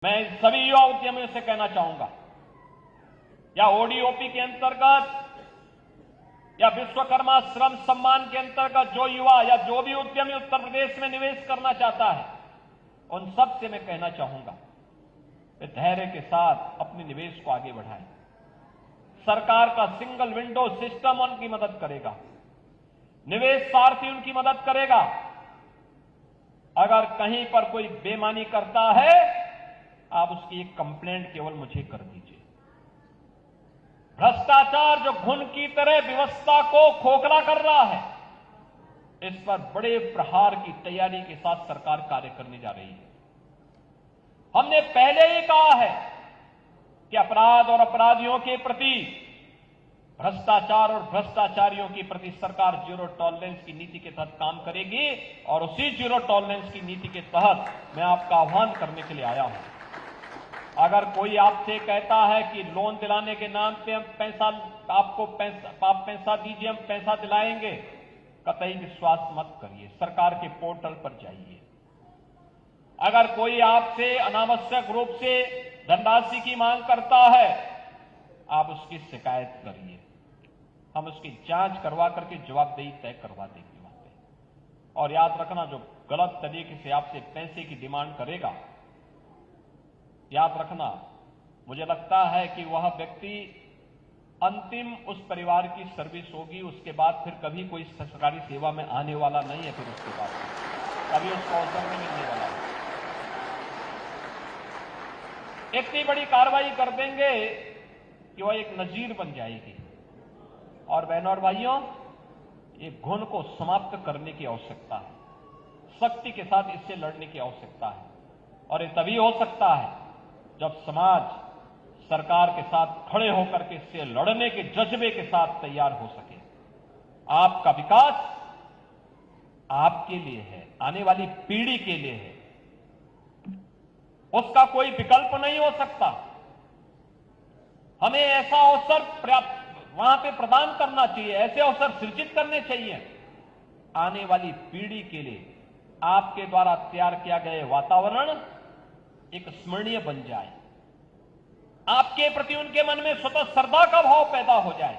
मैं सभी युवा उद्यमियों से कहना चाहूंगा, या ओडीओपी के अंतर्गत या विश्वकर्मा श्रम सम्मान के अंतर्गत जो युवा या जो भी उद्यमी उत्तर प्रदेश में निवेश करना चाहता है, उन सब से मैं कहना चाहूंगा कि धैर्य के साथ अपने निवेश को आगे बढ़ाएं। सरकार का सिंगल विंडो सिस्टम उनकी मदद करेगा, निवेश सारथी उनकी मदद करेगा। अगर कहीं पर कोई बेईमानी करता है, आप उसकी एक कंप्लेंट केवल मुझे कर दीजिए। भ्रष्टाचार जो घुन की तरह व्यवस्था को खोखला कर रहा है, इस पर बड़े प्रहार की तैयारी के साथ सरकार कार्य करने जा रही है। हमने पहले ही कहा है कि अपराध और अपराधियों के प्रति, भ्रष्टाचार और भ्रष्टाचारियों के प्रति सरकार जीरो टॉलरेंस की नीति के तहत काम करेगी, और उसी जीरो टॉलरेंस की नीति के तहत मैं आपका आह्वान करने के लिए आया हूं। अगर कोई आपसे कहता है कि लोन दिलाने के नाम पे हम आप पैसा दीजिए, हम पैसा दिलाएंगे, कतई विश्वास मत करिए। सरकार के पोर्टल पर जाइए। अगर कोई आपसे अनावश्यक रूप से धनराशि की मांग करता है, आप उसकी शिकायत करिए। हम उसकी जांच करवा करके जवाबदेही तय करवा देंगे वहां पे। और याद रखना, जो गलत तरीके से आपसे पैसे की डिमांड करेगा, याद रखना, मुझे लगता है कि वह व्यक्ति अंतिम उस परिवार की सर्विस होगी, उसके बाद फिर कभी कोई सरकारी सेवा में आने वाला नहीं है। फिर उसके बाद कभी उसको अवसर नहीं मिलने वाला है। इतनी बड़ी कार्रवाई कर देंगे कि वह एक नजीर बन जाएगी। और बहनों और भाइयों, ये घुन को समाप्त करने की आवश्यकता है, सख्ती के साथ इससे लड़ने की आवश्यकता है। और ये तभी हो सकता है जब समाज सरकार के साथ खड़े होकर के इससे लड़ने के जज्बे के साथ तैयार हो सके। आपका विकास आपके लिए है, आने वाली पीढ़ी के लिए है, उसका कोई विकल्प नहीं हो सकता। हमें ऐसा अवसर वहां पे प्रदान करना चाहिए, ऐसे अवसर सृजित करने चाहिए आने वाली पीढ़ी के लिए। आपके द्वारा तैयार किया गया वातावरण एक स्मरणीय बन जाए, आपके प्रति उनके मन में स्वतः श्रद्धा का भाव पैदा हो जाए।